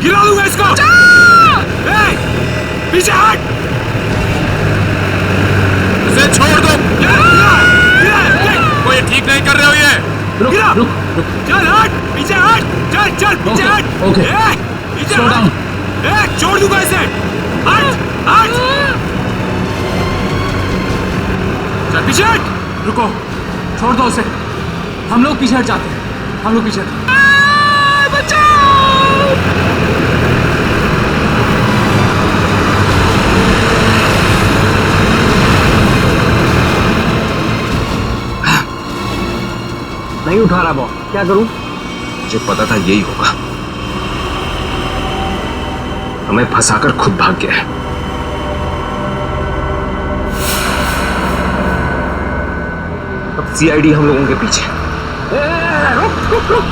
गिरा दूंगा इसको। पीछे हट, इसे छोड़ दो। वो ये ठीक नहीं कर रहे हो ये। रुक रुक रुक, चल हट, पीछे हट, चल चल पीछे हट। ओके, पीछे slow down. हट, छोड़ दूंगा इसे। हट हट, चल पीछे हट। रुको, छोड़ दो उसे। हम लोग पीछे हट जाते हैं, हम लोग पीछे हट। नहीं उठा रहा बॉल, क्या करूं? मुझे पता था यही होगा। हमें फंसाकर खुद भाग गया है। अब सीआईडी हम लोगों के पीछे। रुक रुक रुक,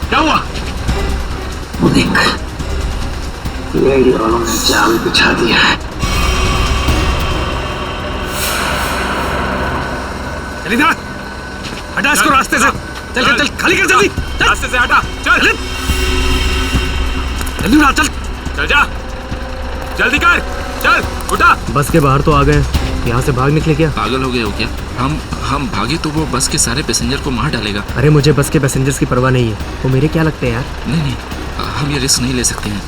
क्या हुआ? वो देख, सीआईडी वालों ने जाल बिछा दिया है। चल इधर, हटा इसको रास्ते से। चल चल चल, खाली कर जल्दी। रास्ते से हटा, चल जल्दी उठा, चल चल जा, जल्दी कर, चल उठा। बस के बाहर तो आ गए, यहाँ से भाग निकले क्या? पागल हो गए हो क्या? हम भागे तो वो बस के सारे पैसेंजर को मार डालेगा। अरे मुझे बस के पैसेंजर्स की परवाह नहीं है, वो मेरे क्या लगते हैं यार। नहीं नहीं, हम ये रिस्क नहीं ले सकते हैं।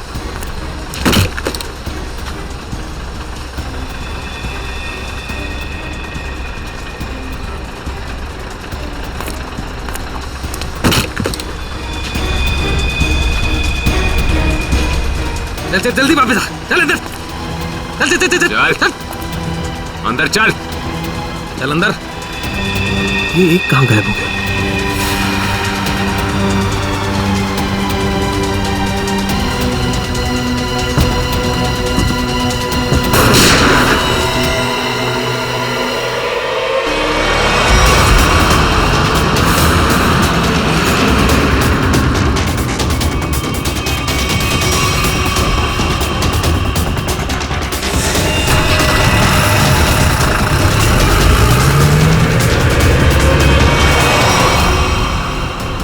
चल चल जल्दी वापस आ, चल अंदर, चल चल चल चल चल अंदर, चल चल अंदर। ये एक कहाँ गायब हो गया?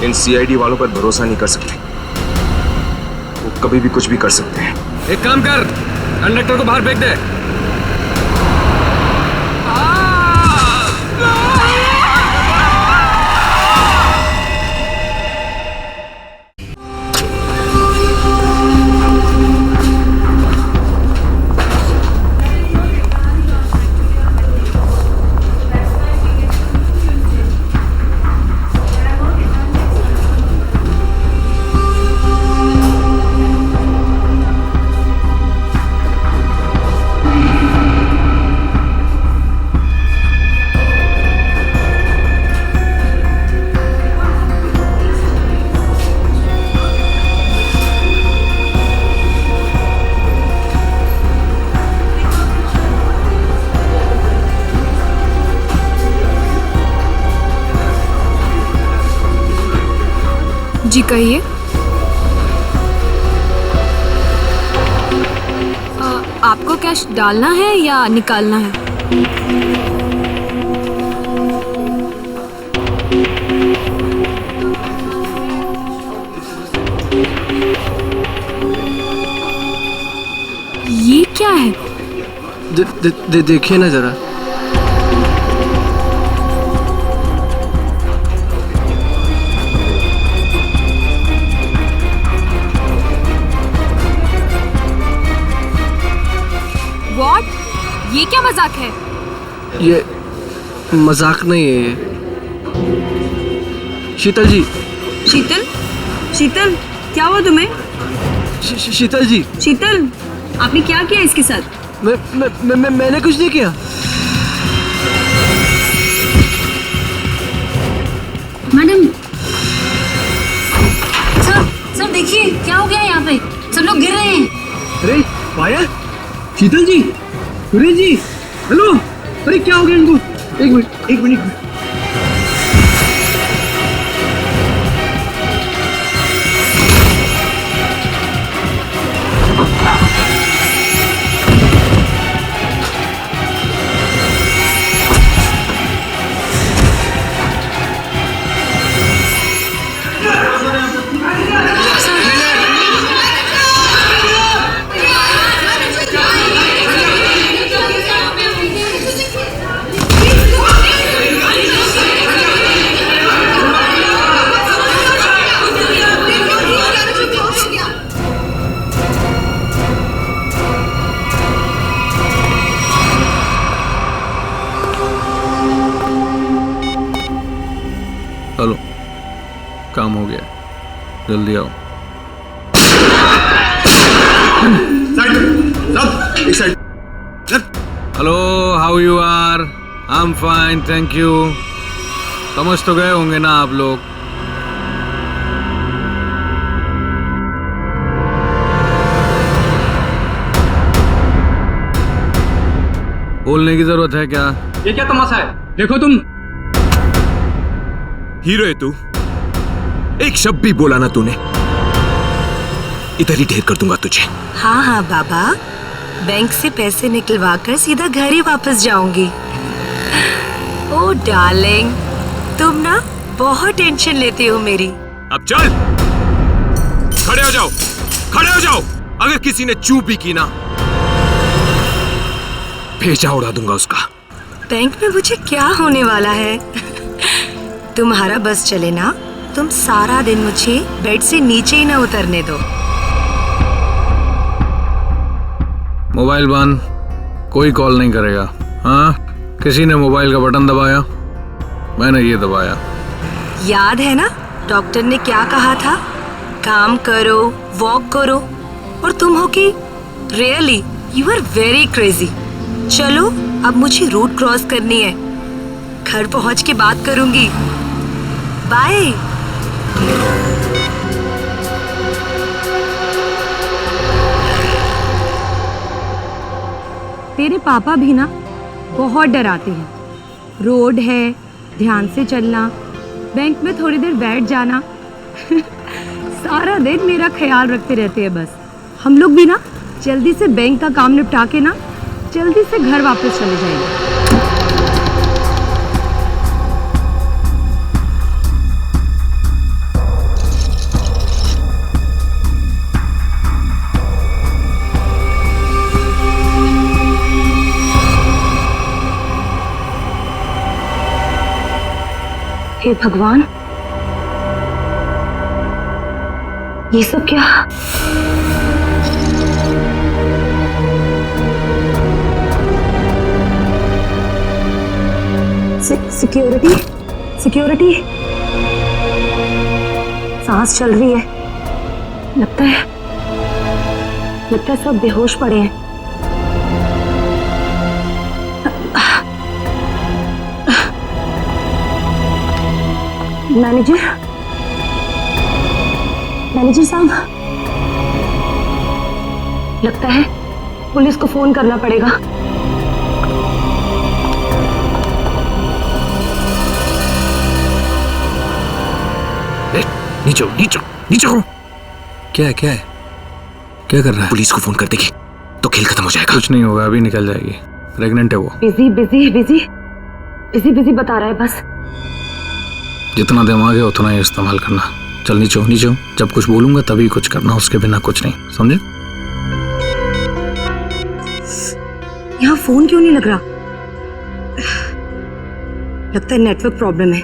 इन सीआईडी वालों पर भरोसा नहीं कर सकते, वो कभी भी कुछ भी कर सकते हैं। एक काम कर, कंडक्टर को बाहर फेंक दे। जी कहिए। आपको कैश डालना है या निकालना है? ये क्या है? देखिए ना जरा। ये क्या मजाक है? ये मजाक नहीं है ये। शीतल जी। शीतल? शीतल, क्या हुआ तुम्हें? शीतल जी। शीतल, आपने क्या किया इसके साथ? मैंने कुछ नहीं किया। मैडम, सर देखिए क्या हो गया यहाँ पे, सब लोग गिर रहे हैं। अरे पाया, शीतल जी, सुरेश जी, हेलो, अरे क्या हो गया इनको? एक मिनट एक मिनट। काम हो गया, जल्दी आओ। Hello, how you are? I am fine, thank you. समझ तो गए होंगे ना आप लोग। बोलने की जरूरत है क्या? ये क्या तमाशा है? देखो तुम। हीरो है तू, एक शब्द भी बोला ना तूने, इधर ही ढेर कर दूंगा तुझे। हाँ हाँ बाबा, बैंक से पैसे निकलवा कर सीधा घर ही वापस जाऊंगी। ओ डार्लिंग, तुम ना बहुत टेंशन लेती हो मेरी। अब चल, खड़े हो जाओ, खड़े हो जाओ। अगर किसी ने चूप भी की ना, भेजा उड़ा दूंगा उसका। बैंक में मुझे क्या होने वाला है? तुम्हारा बस चले ना, तुम सारा दिन मुझे बेड से नीचे ही ना उतरने दो। मोबाइल बंद, कोई कॉल नहीं करेगा। हाँ, किसी ने मोबाइल का बटन दबाया, मैंने ये दबाया। याद है ना डॉक्टर ने क्या कहा था? काम करो, वॉक करो, और तुम हो कि really you are very crazy. चलो अब मुझे रोड क्रॉस करनी है, घर पहुंच के बात करूंगी। बाय। तेरे पापा भी ना बहुत डराते हैं। रोड है, ध्यान से चलना, बैंक में थोड़ी देर बैठ जाना। सारा दिन मेरा ख्याल रखते रहते हैं बस। हम लोग भी ना जल्दी से बैंक का काम निपटा के ना जल्दी से घर वापस चले जाएंगे। हे भगवान, ये सब क्या? Security, security. सांस चल रही है। लगता है सब बेहोश पड़े हैं। मैनेजर साहब, लगता है पुलिस को फोन करना पड़ेगा। नीचे नीचे नीचे हो। क्या है, क्या है, क्या कर रहा है? पुलिस को फोन कर देगी तो खेल खत्म हो जाएगा। कुछ नहीं होगा, अभी निकल जाएगी। प्रेग्नेंट है वो। Busy busy busy busy busy बता रहा है बस। जितना दिमाग है उतना ही इस्तेमाल करना। चल नीचे हो, नीचे हो। जब कुछ बोलूंगा तभी कुछ करना, उसके बिना कुछ नहीं, समझे? यहाँ फोन क्यों नहीं लग रहा? लगता है नेटवर्क प्रॉब्लम है।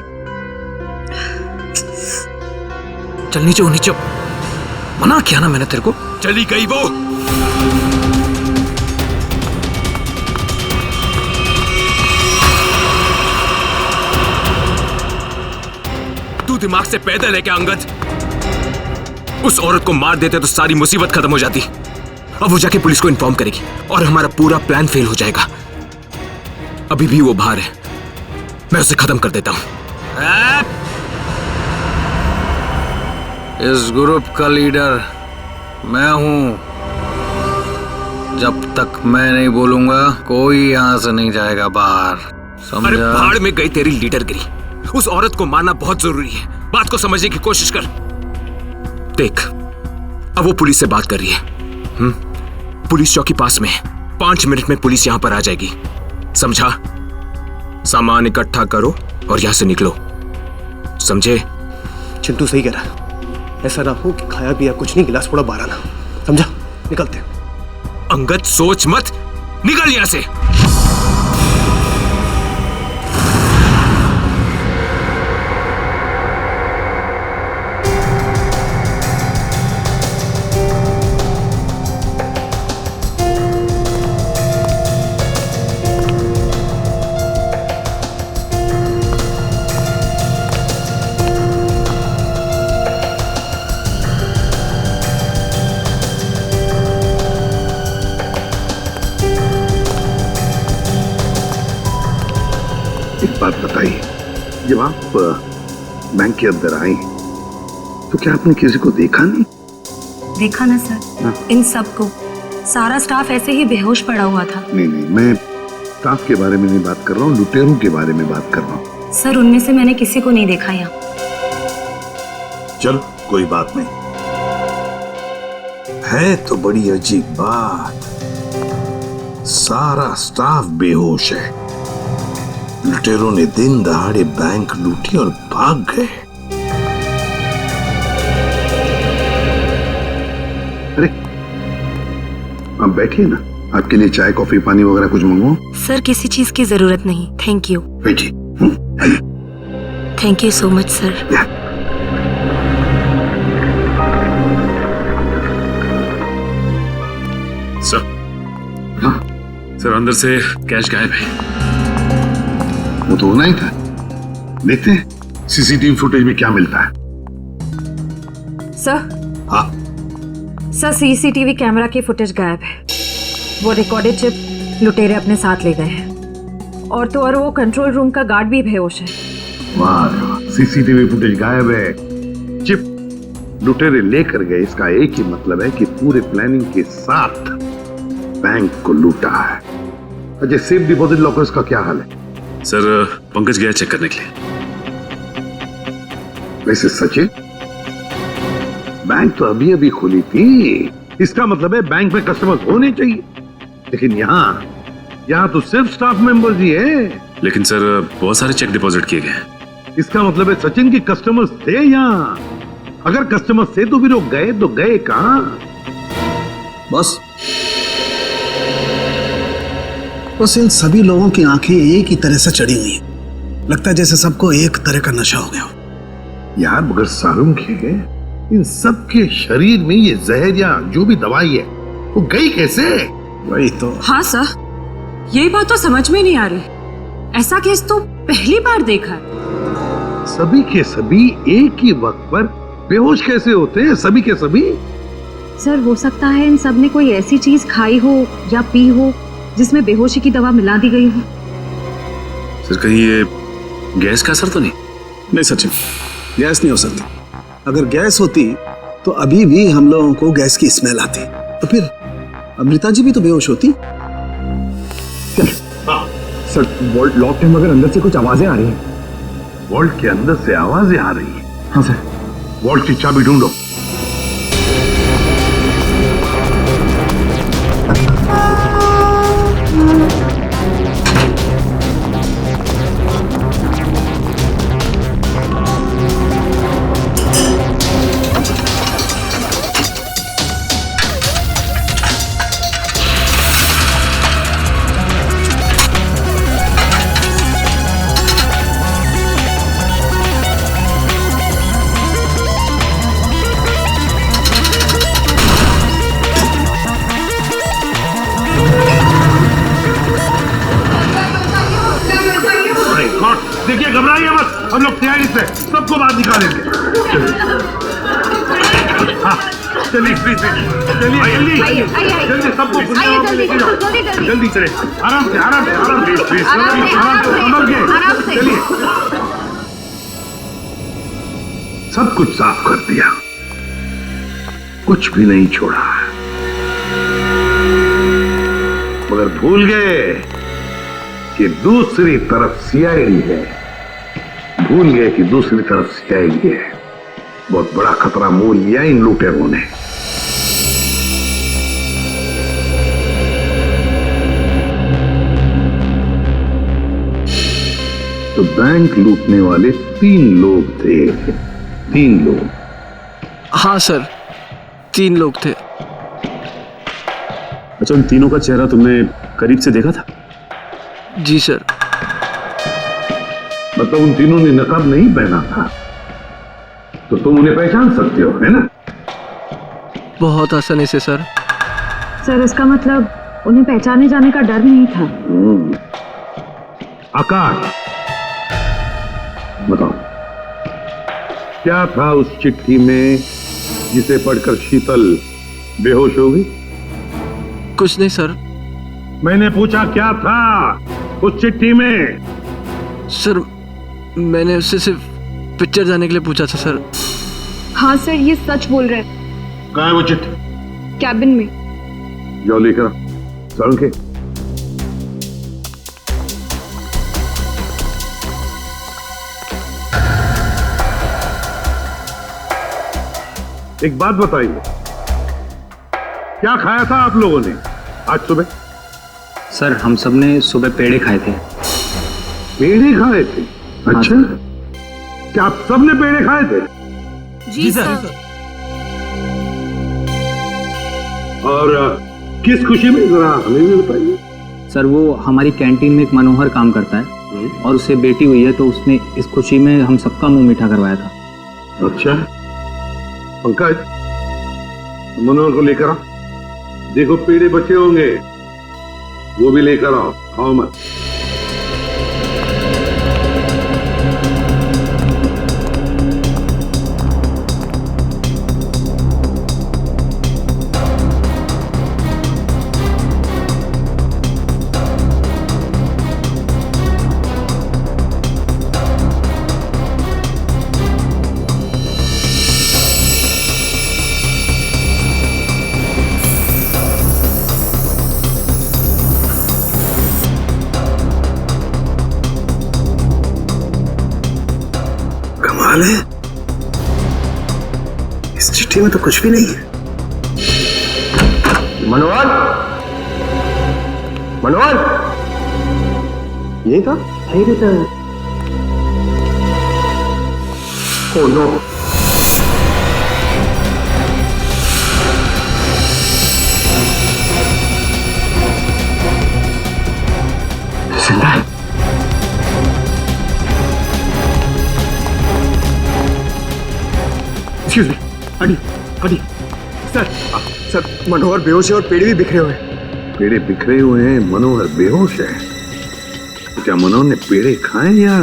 चल नीचे हो, नीचे हो। मना किया ना मैंने तेरे को। चली गई वो। तू दिमाग से पैदल है क्या अंगद? उस औरत को मार देते तो सारी मुसीबत खत्म हो जाती। अब वो जाके पुलिस को इन्फॉर्म करेगी और हमारा पूरा प्लान फेल हो जाएगा। अभी भी वो बाहर है, मैं उसे खत्म कर देता हूं। इस ग्रुप का लीडर मैं हूं। जब तक मैं नहीं बोलूंगा कोई यहां से नहीं जाएगा बाहर, समझा? अरे भाड़ में गई तेरी लीडरगिरी। उस औरत को मारना बहुत जरूरी है। बात को समझने की कोशिश कर। देख, अब वो पुलिस से बात कर रही है। पुलिस चौकी पास में है। 5 मिनट में पुलिस यहां पर आ जाएगी, समझा? सामान इकट्ठा करो और यहां से निकलो, समझे? चिंटू सही कह रहा है। ऐसा ना हो कि खाया पिया कुछ नहीं, गिलास थोड़ा बारह ना। समझा? निकलते हैं। अंगद सोच मत, निकल यहां से। बताइए, जब आप बैंक के अंदर आई तो क्या आपने किसी को देखा नहीं? देखा ना सर, इन सबको, सारा स्टाफ ऐसे ही बेहोश पड़ा हुआ था। नहीं, मैं स्टाफ के बारे में नहीं बात कर रहा हूँ, लुटेरों के बारे में बात कर रहा हूँ। सर, उनमें से मैंने किसी को नहीं देखा यहाँ। चलो कोई बात नहीं, है तो बड़ी अजीब बात, सारा स्टाफ बेहोश है। लुटेरों ने दिन दहाड़े बैंक लूटी और भाग गए। अरे आप बैठिए ना, आपके लिए चाय कॉफी पानी वगैरह कुछ मंगवाऊं? सर, किसी चीज की जरूरत नहीं, थैंक यू। बैठिए। Thank you so much sir. Sir, अंदर से कैश गायब है। वो तो होना ही था। देखते हैं सीसीटीवी फुटेज में क्या मिलता है। सर, हाँ सर, सीसीटीवी कैमरा की फुटेज गायब है। वो रिकॉर्डेड चिप लुटेरे अपने साथ ले गए हैं, और तो और वो कंट्रोल रूम का गार्ड भी बेहोश है। वाह, सीसीटीवी फुटेज गायब है, चिप लुटेरे लेकर गए, इसका एक ही मतलब है कि पूरे प्लानिंग के साथ बैंक को लूटा है। अजय, सेफ डिपॉजिट लॉकर्स का क्या हाल है? सर, पंकज गया चेक करने के लिए। वैसे सचिन, बैंक तो अभी अभी खुली थी, इसका मतलब है बैंक में कस्टमर्स होने चाहिए, लेकिन यहाँ तो सिर्फ स्टाफ मेंबर्स ही है। लेकिन सर, बहुत सारे चेक डिपॉजिट किए गए हैं। इसका मतलब है सचिन की कस्टमर्स थे यहाँ। अगर कस्टमर्स थे तो भी लोग गए तो गए कहां? बस इन सभी लोगों की आंखें एक ही तरह से चढ़ी हुई हैं। लगता है जैसे सबको एक तरह का नशा हो गया हो। यार मगर सारुंग है, इन सब के शरीर में ये जहर या जो भी दवाई है वो गई कैसे? वही तो। हाँ सर, यही बात तो समझ में नहीं आ रही। ऐसा केस तो पहली बार देखा है। सभी के सभी एक ही वक्त पर बेहोश कैसे होते हैं? सभी के सभी? सर, हो सकता है इन सब ने कोई ऐसी चीज खाई हो या पी हो जिसमें बेहोशी की दवा मिला दी गई हो। सर, कहीं ये गैस का असर तो नहीं? नहीं सचिन, गैस नहीं हो सकती। अगर गैस होती तो अभी भी हम लोगों को गैस की स्मेल आती, तो फिर अमृता जी भी तो बेहोश होती। सर, वॉल्ट लॉक है मगर अंदर से कुछ आवाजें आ रही हैं। वॉल्ट के अंदर से आवाजें आ रही हैं? हाँ सर। वॉल्ट की चाबी ढूंढो। देखिए, घबराइए मत, हम लोग तैयारी से सबको बाहर निकालेंगे। हाँ, चलिए प्लीज, चलिए जल्दी सबको जल्दी चले, आराम से संभल के चलिए। सब कुछ साफ कर दिया, कुछ भी नहीं छोड़ा, मगर भूल गए कि दूसरी तरफ सीआईडी है। भूल गए कि दूसरी तरफ सीआईडी है। बहुत बड़ा खतरा मोल लिया इन लुटेरों ने। तो बैंक लूटने वाले 3 लोग थे। 3 लोग? हाँ सर, 3 लोग थे। अच्छा, उन तीनों का चेहरा तुमने करीब से देखा था? जी सर। मतलब उन तीनों ने नकाब नहीं पहना था, तो तुम उन्हें पहचान सकते हो, है ना? बहुत आसानी से सर। सर, इसका मतलब उन्हें पहचाने जाने का डर नहीं था। आकाश, बताओ क्या था उस चिट्ठी में जिसे पढ़कर शीतल बेहोश हो गई? कुछ नहीं सर। मैंने पूछा क्या था उस चिट्ठी में? सर, मैंने उससे सिर्फ पिक्चर जाने के लिए पूछा था सर। हाँ सर, ये सच बोल रहे हैं। कहाँ है वो चिट्ठी? कैबिन में। जाओ लेकर सड़क के। एक बात बताइए, क्या खाया था आप लोगों ने आज सुबह? सर हम सब ने सुबह पेड़े खाए थे। पेड़े खाए थे? अच्छा, क्या आप सब ने पेड़े खाए थे? जी सर। और किस खुशी में, जरा हमें भी बताइए। सर वो हमारी कैंटीन में एक मनोहर काम करता है और उसे बेटी हुई है, तो उसने इस खुशी में हम सबका मुंह मीठा करवाया था। अच्छा, पंकज मनोहर को लेकर आओ। देखो पेड़े बचे होंगे, वो भी लेकर आओ, खाओ मत। कमाल है, इस चिट्ठी में तो कुछ भी नहीं है। मनोहर, मनोहर, यही था? यही रहता है। ओह नो, जिंदा है। एक्सक्यूज मी, हटी हटी। सर मनोहर बेहोश है और पेड़ भी बिखरे हुए हैं। पेड़े बिखरे हुए हैं, मनोहर बेहोश है। क्या मनोहर ने पेड़े खाए या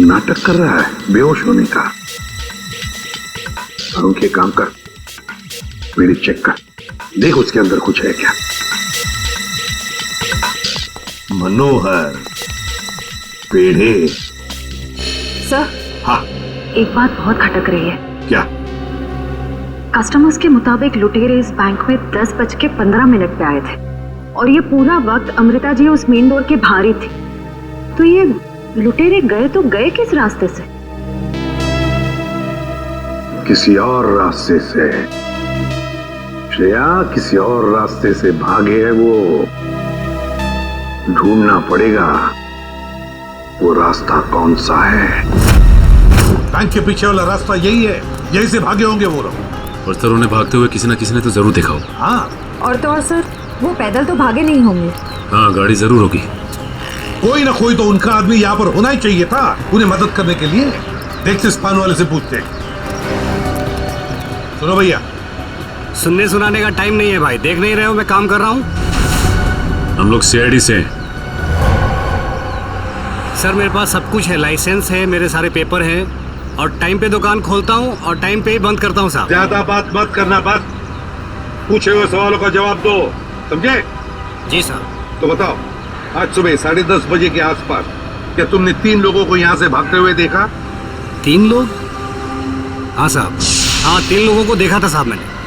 नाटक कर रहा है बेहोश होने का? अरुण के काम कर, पेड़े चेक कर, देख उसके अंदर कुछ है क्या। मनोहर, पेड़े। सर, हाँ, एक बात बहुत खटक रही है। क्या? कस्टमर्स के मुताबिक लुटेरे इस बैंक में 10:15 पे आए थे और ये पूरा वक्त अमृता जी उस मेन डोर के बाहर ही थी। तो ये लुटेरे गए तो गए किस रास्ते से? किसी और रास्ते से श्रेया, किसी और रास्ते से भागे है वो। ढूंढना पड़ेगा वो रास्ता कौन सा है। बैंक के पीछे वाला रास्ता यही है, यही से भागे होंगे वो लोग। और सर उन्हें भागते हुए किसी न किसी ने तो जरूर देखा होगा। हाँ, और तो और सर, वो पैदल तो भागे नहीं होंगे। हाँ, गाड़ी जरूर होगी। कोई ना कोई तो उनका आदमी यहाँ पर होना ही चाहिए था उन्हें मदद करने के लिए। देखते इस पान वाले से पूछते। सुनो भैया, सुनने सुनाने का टाइम नहीं है भाई, देख नहीं रहे हो मैं काम कर रहा हूँ। हम लोग सीआईडी से हैं। सर मेरे पास सब कुछ है, लाइसेंस है, मेरे सारे पेपर हैं और टाइम पे दुकान खोलता हूँ और टाइम पे ही बंद करता हूँ साहब। ज्यादा बात मत करना, बस पूछे हुए सवालों का जवाब दो, समझे? जी सर। तो बताओ, आज सुबह 10:30 बजे के आसपास क्या तुमने 3 लोगों को यहाँ से भागते हुए देखा? 3 लोग? हाँ साहब, हाँ 3 लोगों को देखा था साहब मैंने।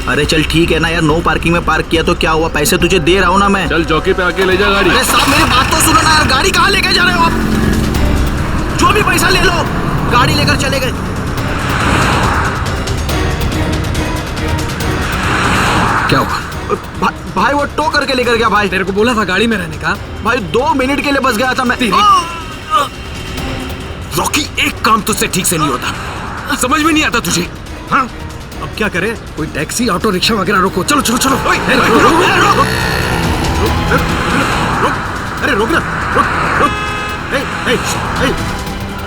अरे चल ठीक है ना यार, नो पार्किंग में पार्क किया तो क्या हुआ, पैसे तुझे दे रहा हूँ ना मैं। चल चौकी पे आके ले जा गाड़ी। अरे साहब मेरी बात तो सुनो ना यार, गाड़ी कहाँ लेके जा रहे हो आप? जो भी पैसा ले लो, गाड़ी लेकर चले गए। क्या हुआ? भाई वो टो करके लेकर गया भाई। तेरे को बोला था गाड़ी में रहने का। भाई 2 मिनट के लिए बस गया था मैं। रॉकी, एक काम तुझसे ठीक से नहीं होता, समझ में नहीं आता तुझे? हाँ, अब क्या करे? कोई टैक्सी, ऑटो रिक्शा वगैरह रोको। चलो चलो चलो। अरे रोक ना,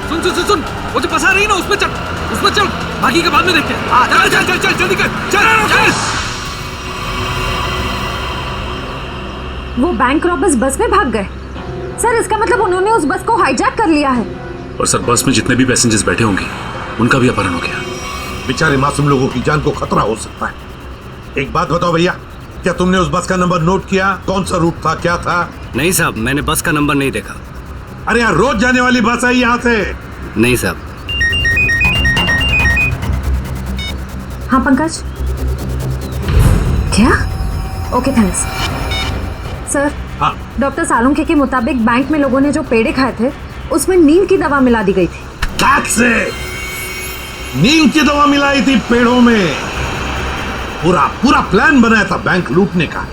सुन सुन सुन सुन, वो जो फंसा रही ना उसमें चल, उसमें चल, बाकी के बाद में देखते हैं। चल चल चल चल जल्दी कर, चल। वो बैंक रॉबर्स बस में भाग गए। सर इसका मतलब उन्होंने उस बस को हाईजैक कर लिया है। और सर बस में जितने भी पैसेंजर्स बैठे होंगे उनका भी अपहरण हो गया। बेचारे मासूम लोगों की जान को खतरा हो सकता है। एक बात बताओ भैया, क्या तुमने उस बस का नंबर नोट किया? कौन सा रूट था, क्या था? नहीं साहब, मैंने बस का नंबर नहीं देखा। अरे यार, रोज जाने वाली बस है यहाँ से। नहीं साहब। हाँ पंकज। क्या? Okay thanks sir. हाँ। डॉक्टर सालुंखे के मुताबिक बैंक में लोगों ने जो पेड़े खाए थे उसमें नीम की दवा मिला दी गई थी। से नीम की दवा मिलाई थी पेड़ों में। पूरा प्लान बनाया था बैंक लूटने का।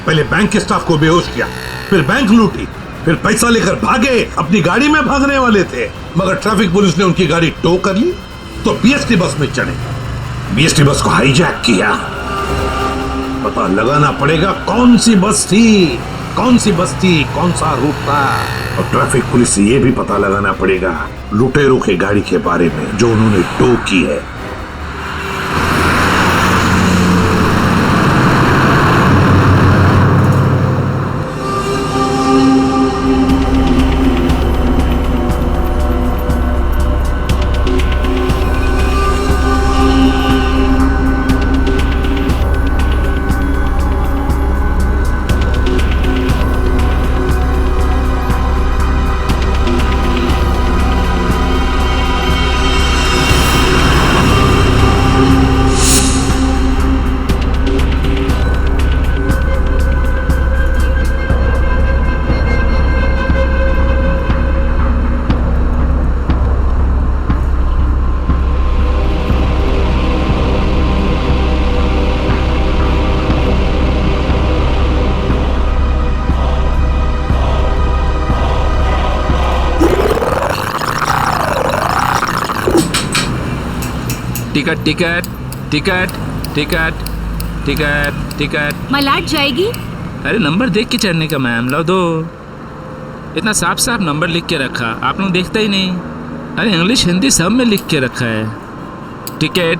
पहले बैंक के स्टाफ को बेहोश किया, फिर बैंक लूटी, फिर पैसा लेकर भागे। अपनी गाड़ी में भागने वाले थे, मगर ट्रैफिक पुलिस ने उनकी गाड़ी टो कर ली तो बीएसटी बस में चढ़े। बीएसटी बस को हाईजैक किया। पता लगाना पड़ेगा कौन सी बस थी, कौन सा रूट था। और ट्रैफिक पुलिस से यह भी पता लगाना पड़ेगा लुटेरों के गाड़ी के बारे में जो उन्होंने टो की है। Ticket ticket ticket ticket ticket ticket. मलाट जाएगी। अरे नंबर देख के चढ़ने का मैम, लो दो। इतना साफ साफ नंबर लिख के रखा, आप लोग देखते ही नहीं। अरे इंग्लिश हिंदी सब में लिख के रखा है। Ticket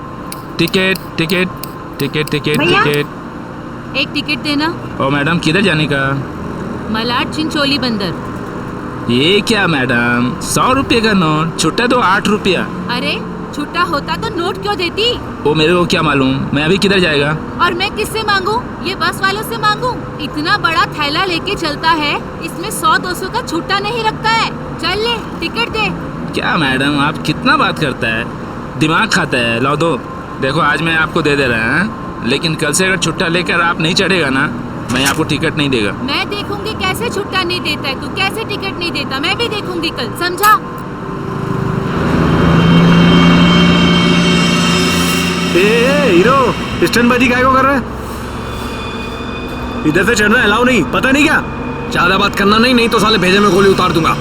ticket ticket ticket ticket ticket. एक टिकट देना। ओ मैडम, किधर जाने का? मलाट चिंचोली बंदर। ये क्या मैडम, 100 रुपये का नोट, छुट्टा तो 8 रुपया। अरे छुट्टा होता तो नोट क्यों देती? वो मेरे को क्या मालूम, मैं अभी किधर जाएगा? और मैं किससे मांगू? ये बस वालों से मांगू? इतना बड़ा थैला लेके चलता है, इसमें 100-200 का छुट्टा नहीं रखता है। चल ले, टिकट दे। क्या मैडम, आप कितना बात करता है, दिमाग खाता है। लो दो। देखो आज मैं आपको दे रहा हूँ, लेकिन कल से अगर छुट्टा लेकर आप नहीं चढ़ेगा ना, मैं आपको टिकट नहीं देगा। मैं देखूंगी कैसे छुट्टा नहीं देता है, तू कैसे टिकट नहीं देता, मैं भी देखूंगी कल, समझा? हीरो, स्टंटबाजी काहे को कर रहा है? इधर से चढ़ना अलाउ नहीं, पता नहीं क्या? ज्यादा बात करना नहीं तो साले भेजे में गोली उतार दूंगा।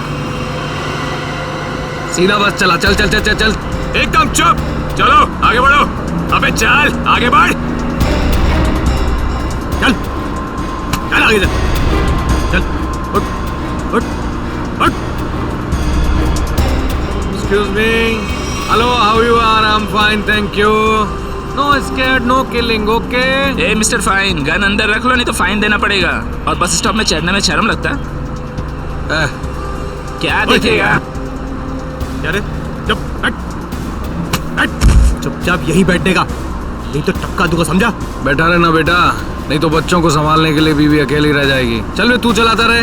सीधा बस चला, चल चल चल चल चल। एकदम चुप, चलो आगे बढ़ो। अबे चल आगे बढ़, चल चल आगे चल, चल उठ उठ उठ। Excuse me, hello, how you are? I am fine, thank you. No scared, no killing, okay? ए मिस्टर फाइन, गन अंदर रख लो नहीं तो फाइन देना पड़ेगा। और बस स्टॉप में चढ़ने में शर्म लगता है? क्या देखेगा? अरे चुपचाप यही बैठने का, नहीं तो टपका दूंगा, समझा? बैठा रहना बेटा, नहीं तो बच्चों को संभालने के लिए बीवी अकेली रह जाएगी। चल वे, तू चलाता रहे।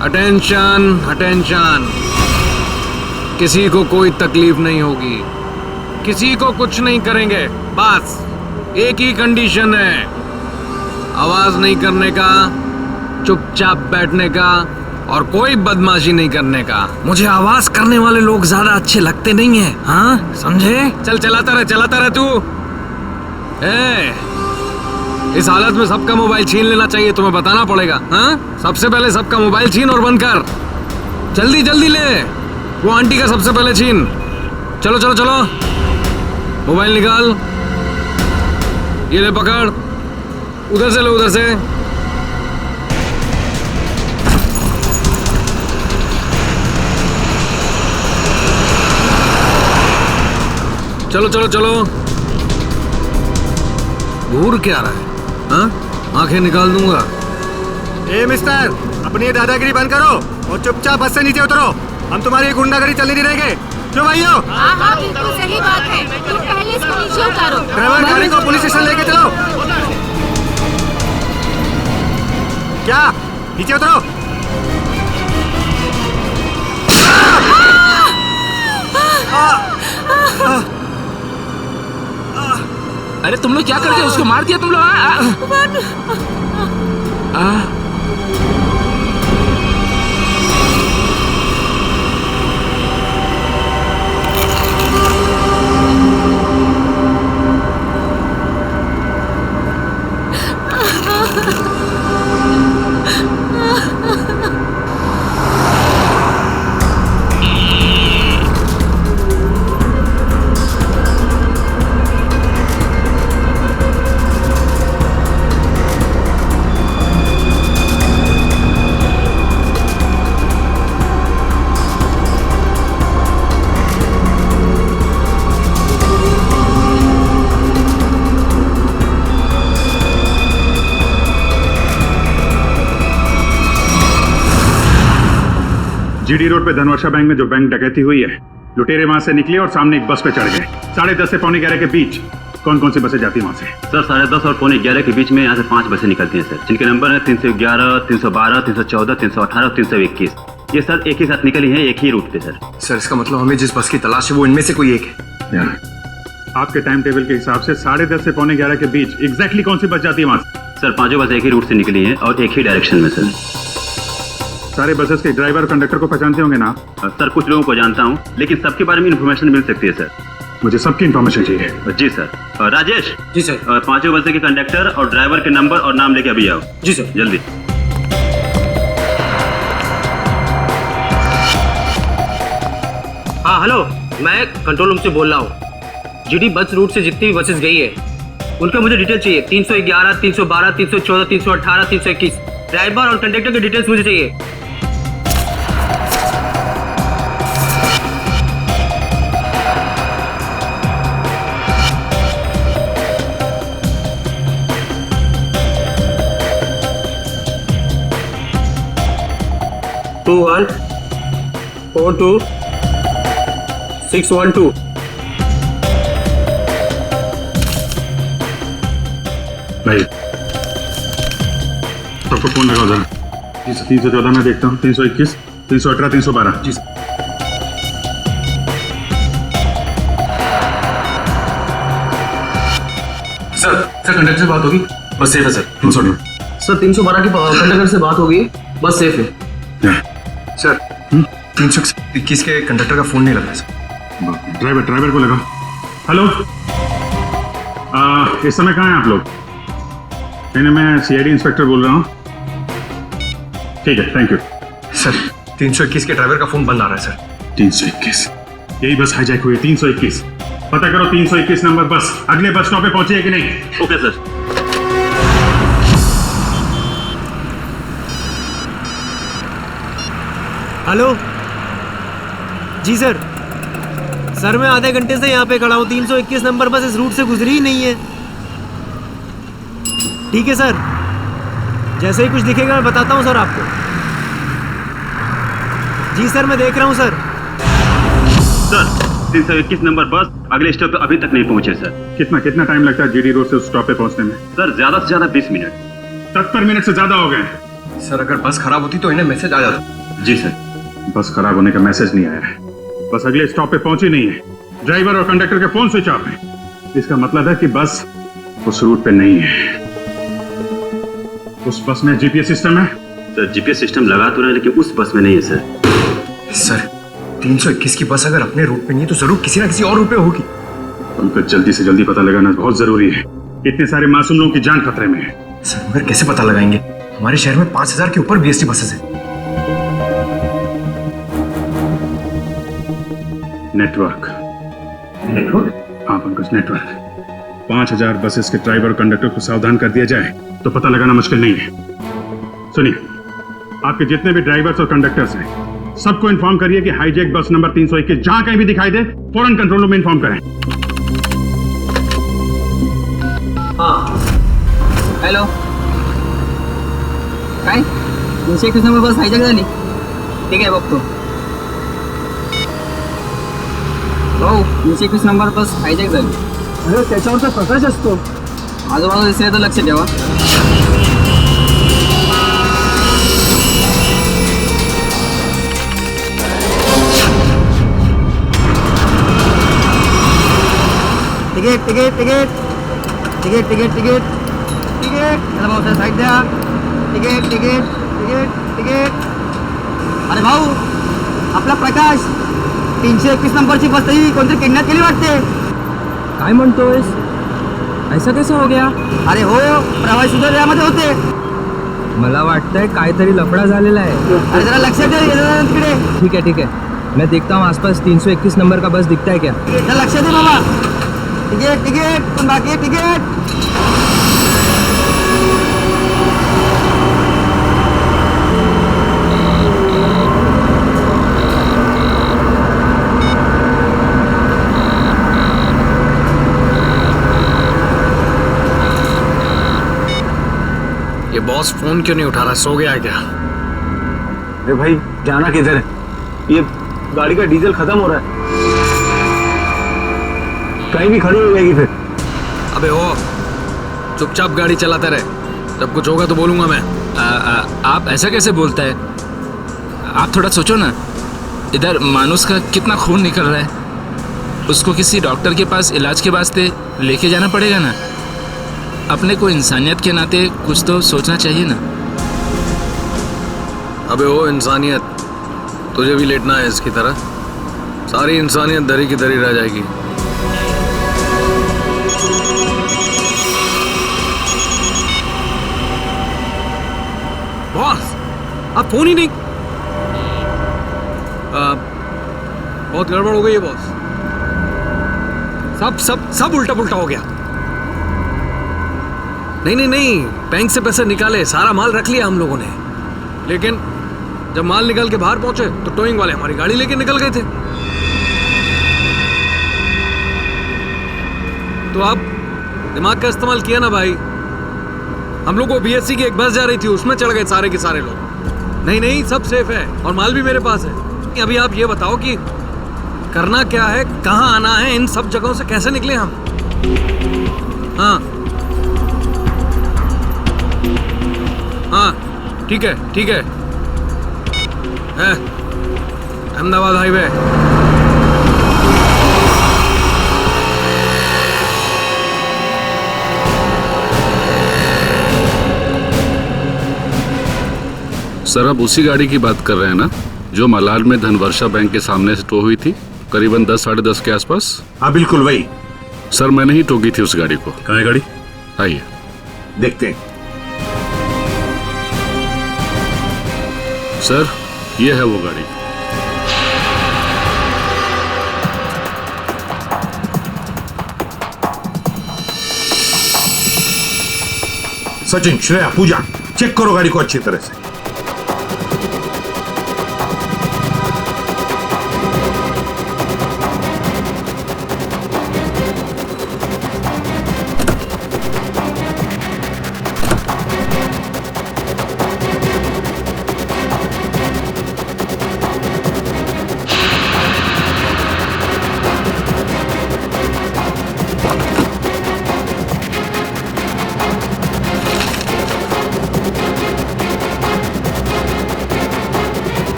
अटेंशन अटेंशन, किसी को कोई तकलीफ नहीं होगी, किसी को कुछ नहीं करेंगे। बस एक ही कंडीशन है, आवाज नहीं करने का, चुपचाप बैठने का और कोई बदमाशी नहीं करने का। मुझे आवाज करने वाले लोग ज्यादा अच्छे लगते नहीं हैं, हाँ समझे? चल चलाता रहे तू। इस हालत में सबका मोबाइल छीन लेना चाहिए, तुम्हें बताना पड़ेगा। हाँ, सबसे पहले सबका मोबाइल छीन और बंद कर। जल्दी जल्दी ले, वो आंटी का सबसे पहले छीन। चलो चलो चलो, मोबाइल निकाल, ये ले पकड़, उधर से लो, उधर से। चलो चलो चलो। घूर क्या रहा है? हाँ, आंखें निकाल दूंगा। ए मिस्टर, अपनी ये दादागिरी बंद करो और चुपचाप बस से नीचे उतरो। हम तुम्हारी गुंडागर्दी चलने नहीं देंगे। क्यों भाइयों? हाँ बिल्कुल सही बात है, तुम पहले इसको नीचे उतारो। ड्राइवर गाड़ी को पुलिस स्टेशन लेके चलो। क्या नीचे उतरो। अरे तुम लोग क्या करते हो? उसको मार दिया तुम लोग? जीडी रोड पे धनवर्षा बैंक में जो बैंक डकैती हुई है, लुटेरे वहां से निकले और सामने एक बस पे चढ़ गए। 10:30 से 11:45 के बीच कौन कौन सी बसें जाती है वहां से? सर 10:30 और 11:45 के बीच में यहाँ से 5 बसें निकलती हैं सर, जिनके नंबर है 311, 312, 314, 318 और 321। ये सर एक ही साथ निकली है, एक ही रूट पे सर। सर इसका मतलब हमें जिस बस की तलाश है वो इनमें से कोई एक है। आपके टाइम टेबल के हिसाब से 10:30 से 11:45 के बीच एग्जैक्टली कौन सी बस जाती है वहां से? सर 5 बसें एक ही रूट से निकली हैं और एक ही डायरेक्शन में सर। सारे बसेस के ड्राइवर और कंडक्टर को पहचानते होंगे ना? सर कुछ लोगों को जानता हूँ, लेकिन सबके बारे में इन्फॉर्मेशन मिल सकती है सर। मुझे सबकी इन्फॉर्मेशन चाहिए। जी सर। राजेश। जी सर। 5 बसें के कंडक्टर और ड्राइवर के नंबर और नाम लेके अभी आओ। जी सर। जल्दी। हाँ हेलो, मैं कंट्रोल रूम से बोल रहा हूँ। जीडी बस रूट से जितनी भी बसेस गई है उनका मुझे डिटेल चाहिए। 311, 312, 314, 318, 321 ड्राइवर और कंडक्टर की डिटेल्स मुझे चाहिए। टू 1 4 2 6 1 2। भाई सबको फोन लगाओ जरा। 314 में देखता हूँ, 321, 318, 312। जी सर। सर कंडक्टर से बात होगी, बस सेफ है सर। 312 सर 312 की कंडक्टर से बात होगी, बस सेफ है। सर 321 के कंडक्टर का फोन नहीं लग रहा सर। ड्राइवर को लगाओ। हेलो, इस समय कहाँ हैं आप लोग? मैं सीआईडी इंस्पेक्टर बोल रहा हूँ। ठीक है, थैंक यू सर। 321 के ड्राइवर का फोन बंद आ रहा है सर। 321 यही बस हाईजैक हुई है। 321 पता करो, 321 नंबर बस अगले बस स्टॉप पे पहुंची है कि नहीं? Okay sir. हेलो जी सर। सर मैं आधे घंटे से यहाँ पे खड़ा हूँ, 321 नंबर बस इस रूट से गुजरी ही नहीं है। ठीक है सर, जैसे ही कुछ दिखेगा मैं बताता हूँ सर आपको। जी सर मैं देख रहा हूँ सर। सर 321 नंबर बस अगले स्टॉप पे अभी तक नहीं पहुंचे सर। कितना टाइम लगता है जीडी रोड से उस स्टॉप पे पहुंचने में? सर ज्यादा से ज्यादा 20 मिनट। 70 मिनट से ज्यादा हो गए। सर अगर बस खराब होती तो इन्हें मैसेज आ जाता। जी सर। बस खराब होने का मैसेज नहीं आया है, बस अगले स्टॉप पे पहुंची नहीं है। ड्राइवर और कंडक्टर के फोन स्विच ऑफ है। इसका मतलब है कि बस उस रूट पे नहीं है। उस बस में जीपीएस सिस्टम है? सर जीपीएस सिस्टम लगा तो रहा है, लेकिन उस बस में नहीं है सर। सर 321 की बस अगर अपने रूट पे नहीं है तो जरूर किसी ना किसी और रूट पे होगी। उनको जल्दी से जल्दी पता लगाना बहुत जरूरी है। इतने सारे मासूम लोगों की जान खतरे में है। सर मगर कैसे पता लगाएंगे? हमारे शहर में 5000 के ऊपर बीएसटी बसेस हैं। नेटवर्क। हाँ पंकज, नेटवर्क। 5000 बसेस के ड्राइवर और कंडक्टर को सावधान कर दिया जाए तो पता लगाना मुश्किल नहीं है। सुनिए, आपके जितने भी ड्राइवर्स और कंडक्टर्स हैं सबको इन्फॉर्म करिए कि हाईजैक बस नंबर 321 जहां कहीं भी दिखाई दे फौरन कंट्रोल रूम में इन्फॉर्म करें। हाँ हेलो, काय 321 नंबर बस हायजॅक झाली? ठीक आहे बघतो। हो 321 नंबर बस हायजॅक झाली। अरे त्याच्यावर तर प्रकाश असतो, आजूबाजूला दिसले तर लक्ष ठेवा। Ticket ticket ticket ticket ticket ticket चला भाऊ सर साईड द्या टिकट टिकट टिकट टिकट अरे भाऊ आपला प्रकाश 331 नंबरची बस ही कोणतरी किडनॅप केली वाटते काय म्हणतोयस ऐसा कैसा हो गया अरे हो प्रवासी सुद्धा यामध्ये होते मला वाटतंय काहीतरी लफडा झालेला आहे अरे जरा लक्षात दे तिकडे ठीक है मैं देखता हूँ आसपास 321 नंबर का बस दिखता है क्या जरा लक्षात दे बाबा टिकट टिकट पण बाकी टिकट ये बॉस फोन क्यों नहीं उठा रहा, सो गया है क्या? अरे भाई जाना किधर है, ये गाड़ी का डीजल खत्म हो रहा है, कहीं भी खड़ी हो जाएगी फिर। अबे ओ चुपचाप गाड़ी चलाते रहे, जब कुछ होगा तो बोलूंगा मैं। आप ऐसा कैसे बोलता है? आप थोड़ा सोचो ना, इधर मानुस का कितना खून निकल रहा है, उसको किसी डॉक्टर के पास इलाज के वास्ते लेके जाना पड़ेगा ना। अपने को इंसानियत के नाते कुछ तो सोचना चाहिए ना। अबे ओ इंसानियत, तुझे भी लेटना है इसकी तरह, सारी इंसानियत दरी की दरी रह जाएगी। बॉस आप फोन ही नहीं, बहुत गड़बड़ हो गई है बॉस, सब सब सब उल्टा पुल्टा हो गया। नहीं, बैंक से पैसे निकाले, सारा माल रख लिया हम लोगों ने, लेकिन जब माल निकाल के बाहर पहुंचे तो टोइंग वाले हमारी गाड़ी लेके निकल गए थे। तो आप दिमाग का इस्तेमाल किया ना भाई, हम लोग को बीएससी की एक बस जा रही थी, उसमें चढ़ गए सारे के सारे लोग। नहीं सब सेफ है और माल भी मेरे पास है। अभी आप ये बताओ कि करना क्या है, कहाँ आना है, इन सब जगहों से कैसे निकले हम? हाँ ठीक है अहमदाबाद हाईवे। सर आप उसी गाड़ी की बात कर रहे हैं ना जो मलाड में धनवर्षा बैंक के सामने से टो हुई थी करीबन 10 साढ़े 10 के आसपास? हाँ बिल्कुल वही सर, मैंने ही टोकी थी उस गाड़ी को। कहाँ है गाड़ी? आइए देखते हैं। सर ये है वो गाड़ी। सचिन, श्रेया, पूजा, चेक करो गाड़ी को अच्छी तरह से।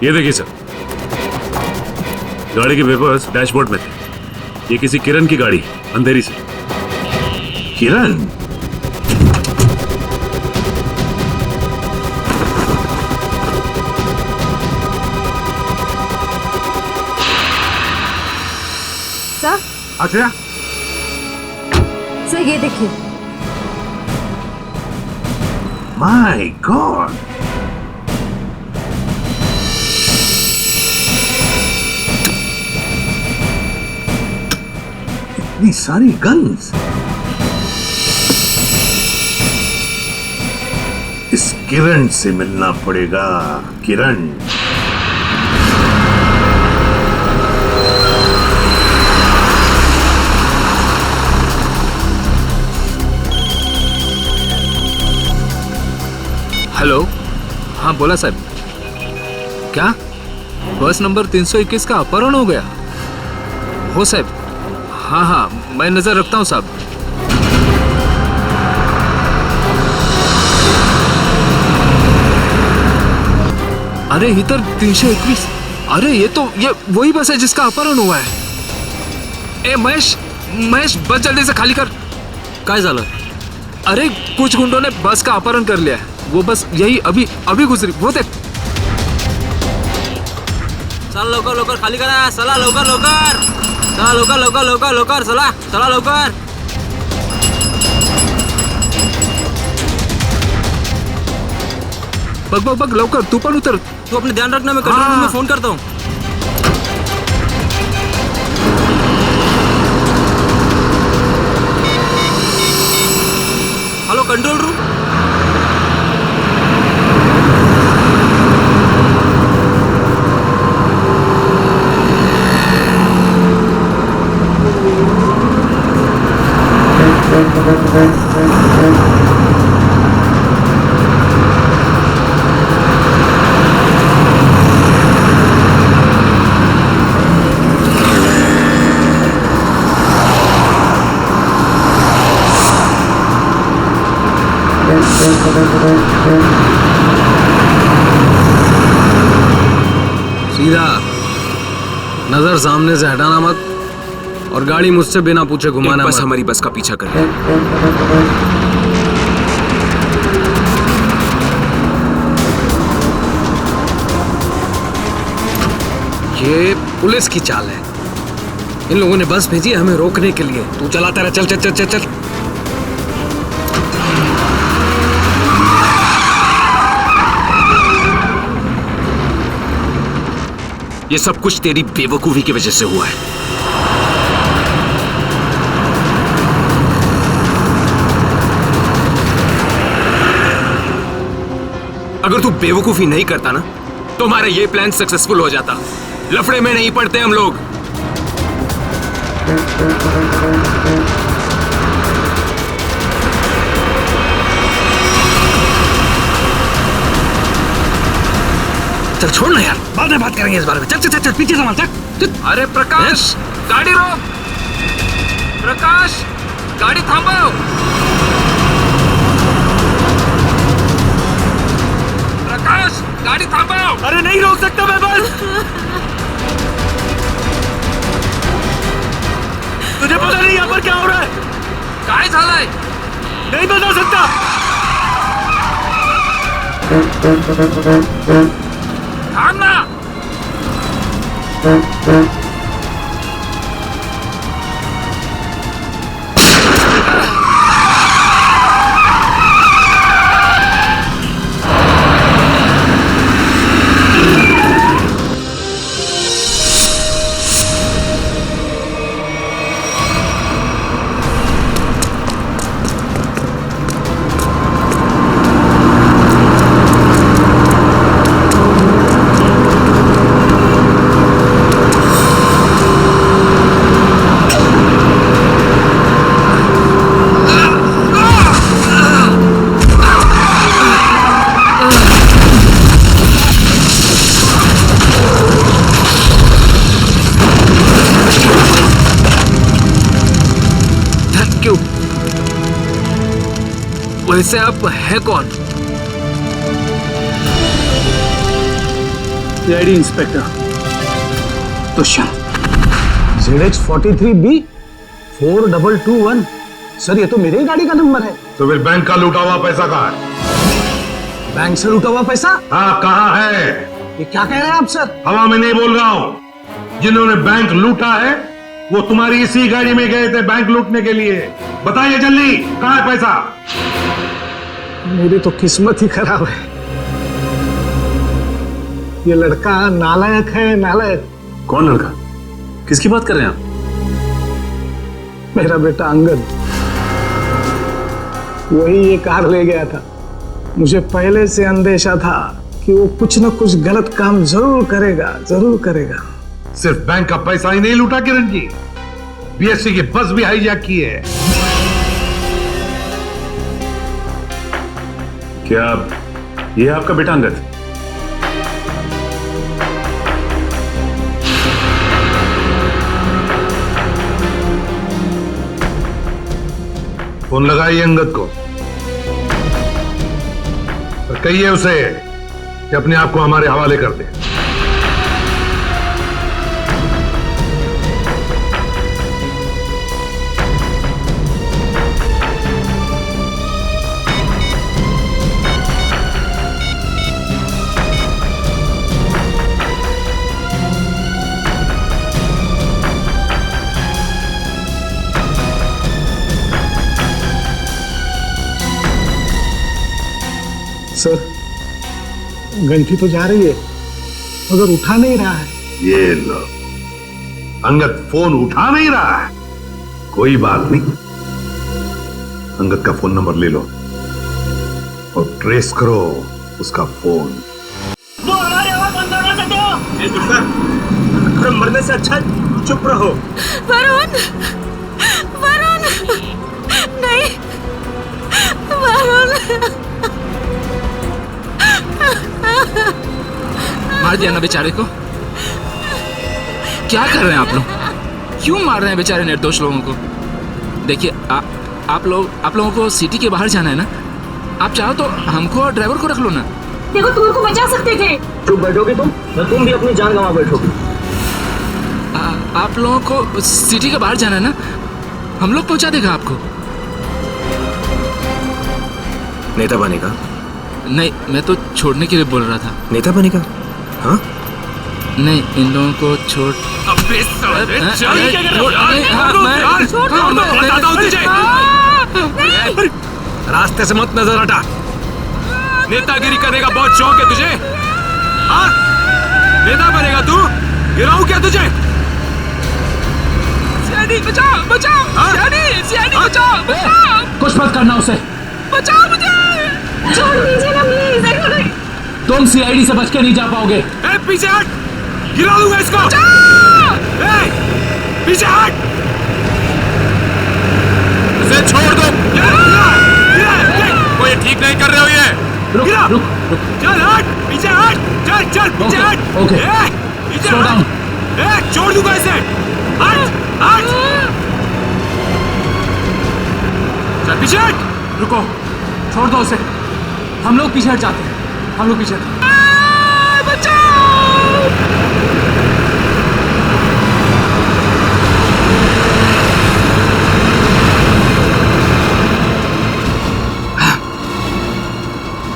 ये देखिए सर, गाड़ी के पेपर्स डैशबोर्ड में थे। ये किसी किरण की गाड़ी, अंधेरी से। किरण? सर? अच्छा सर ये देखिए। माय गॉड, इतनी सारी गन्स। इस किरण से मिलना पड़ेगा। किरण, हेलो, हाँ बोला साहब। क्या बस नंबर 321 का अपहरण हो गया? हो साहब, हाँ मैं नजर रखता हूँ साहब। अरे इधर 321, अरे ये वही बस है जिसका अपहरण हुआ है। ए महेश, महेश बस जल्दी से खाली कर। काय झालं? अरे कुछ गुंडों ने बस का अपहरण कर लिया है। वो बस यही अभी अभी गुजरी, वो देख। चल लवकर लवकर खाली करा, चला लवकर लवकर, चला लवकर लवकर लवकर लवकर, चला चला लवकर। बग बग बग लवकर, तू पण उतर। तू अपने ध्यान रखना, मैं कंट्रोल रूम में फोन करता हूँ। Hello control room. सीधा नजर सामने से हटाना मत और गाड़ी मुझसे बिना पूछे घुमाना बस मत। हमारी बस का पीछा कर रही है। ये पुलिस की चाल है। इन लोगों ने बस भेजी है हमें रोकने के लिए। तू चलाता रहा, चल चल चल चल चल। ये सब कुछ तेरी बेवकूफी की वजह से हुआ है। अगर तू बेवकूफी नहीं करता ना तो हमारा ये प्लान सक्सेसफुल हो जाता। लफड़े में नहीं पड़ते हम लोग। चल छोड़ ना यार, बाद में बात करेंगे इस बारे में। चल चल चल, चल पीछे संभाल, चल। अरे प्रकाश, गाड़ी रोक। प्रकाश, गाड़ी थांबाओ। प्रकाश, गाड़ी थांबाओ। अरे नहीं रोक सकता मैं बस। तुझे पता नहीं यहाँ पर क्या हो रहा है? काय झालंय? नहीं बता सकता। थांब ना। वैसे आप है कौन? CID inspector Dushyant. ZX43B 4221। Sir ये तो मेरे ही गाड़ी का नंबर है। तो फिर बैंक का लूटा हुआ पैसा कहाँ है? बैंक से लूटा हुआ पैसा? हाँ कहाँ है? ये क्या कह रहे हैं आप सर? हवा में नहीं बोल रहा हूँ। जिन्होंने बैंक लूटा है वो तुम्हारी इसी गाड़ी में गए थे बैंक लूटने के लिए। बताइए जल्दी, कहाँ है पैसा? मेरी तो किस्मत ही खराब है। ये लड़का नालायक है, नालायक। कौन लड़का? किसकी बात कर रहे हैं आप? मेरा बेटा अंगद, वही ये कार ले गया था। मुझे पहले से अंदेशा था कि वो कुछ न कुछ गलत काम जरूर करेगा, जरूर करेगा। सिर्फ बैंक का पैसा ही नहीं लूटा किरण जी, बीएससी की बस भी हाईजैक की है। क्या ये आपका बेटा अंगद? फोन लगाइए अंगद को और कहिए उसे कि अपने आप को हमारे हवाले कर दे। सर, घंटी तो जा रही है मगर उठा नहीं रहा है। ये लो, अंगद फोन उठा नहीं रहा है। कोई बात नहीं, अंगद का फोन नंबर ले लो और ट्रेस करो उसका फोन। वो हमारी आवाज बंद करना चाहते हो? मरने से अच्छा चुप रहो। वरुण, वरुण, नहीं, वरुण। मार दिया ना बेचारे को। क्या कर रहे हैं आप लोग? क्यों मार रहे हैं बेचारे निर्दोष लोगों को? देखिए आप लोगों को सिटी के बाहर जाना है ना, आप चाहो तो हमको और ड्राइवर को रख लो ना। देखो तुम उनको बचा सकते थे। चुप बैठोगे तुम भी अपनी जान गंवा बैठोगे। आप लोगों को सिटी के बाहर जाना है ना, हम लोग पहुंचा देगा आपको। नेता बनेगा? नहीं, मैं तो छोड़ने के लिए बोल रहा था। नेता बनेगा? हाँ? नहीं, इन लोगों को छोड़। अबे साले, रास्ते से मत नजर हटा। नेतागिरी करने का बहुत शौक है तुझे? हाँ? नेता बनेगा तू? गिराऊं क्या तुझे? सीआईडी बचाओ, बचाओ, सीआईडी बचाओ, बचाओ। कुछ मत करना उसे। बचाओ मुझे। छोड़ दीजिए ना प्लीज। तुम सीआईडी से बच के नहीं जा पाओगे। ए, पीछे हट, गिरा दूंगा इसको। ए, पीछे हट, इसे छोड़ दो। कोई ठीक नहीं कर रहे हो ये। रुक, रुक, रुक। चल हट, पीछे हट, चल पीछे हट। ओके, पीछे हट। छोड़ दूंगा इसे। हट, हट। चल पीछे हट। रुको, छोड़ दो उसे। हम लोग पीछे हट जाते हैं। हम लोग पीछे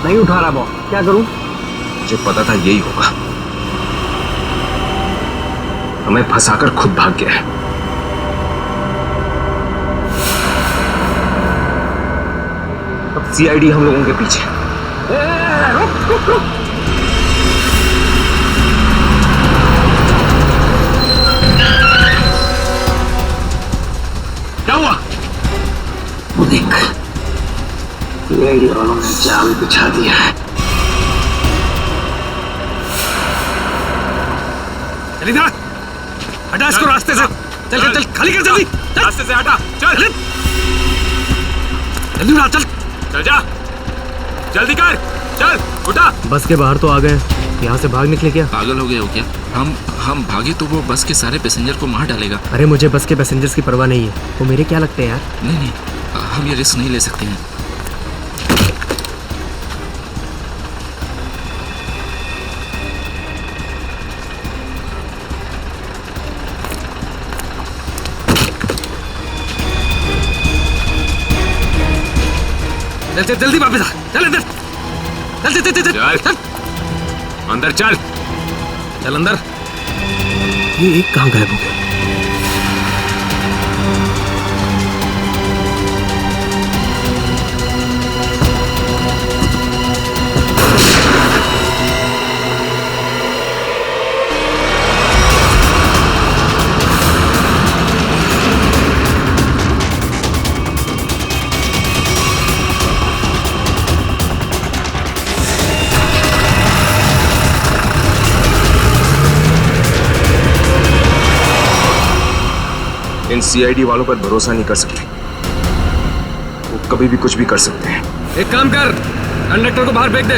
नहीं उठा रहा बॉस, क्या करूं? मुझे पता था यही होगा। हमें फंसाकर खुद भाग गया है। अब सीआईडी हम लोगों के पीछे। रुक रुक रुक। क्या हुआ? वो देख, सीआईडी वालों ने जाल बिछा दिया है। चल इधर, हटा इसको रास्ते से। चल चल चल, खाली कर जल्दी। रास्ते से हटा, चल जल्दी उठा, चल चल जा, जल्दी कर, चल उठा। बस के बाहर तो आ गए, यहाँ से भाग निकले क्या? पागल हो गए हो क्या? हम भागे तो वो बस के सारे पैसेंजर को मार डालेगा। अरे मुझे बस के पैसेंजर्स की परवाह नहीं है, वो मेरे क्या लगते हैं यार। नहीं, हम ये रिस्क नहीं ले सकते हैं। चल जल्दी वापस आ, चल अंदर, चल चल चल चल अंदर, चल चल अंदर। ये एक कहाँ गायब हो गया? इन सीआईडी वालों पर भरोसा नहीं कर सकते, वो कभी भी कुछ भी कर सकते हैं। एक काम कर, कंडक्टर को बाहर फेंक दे।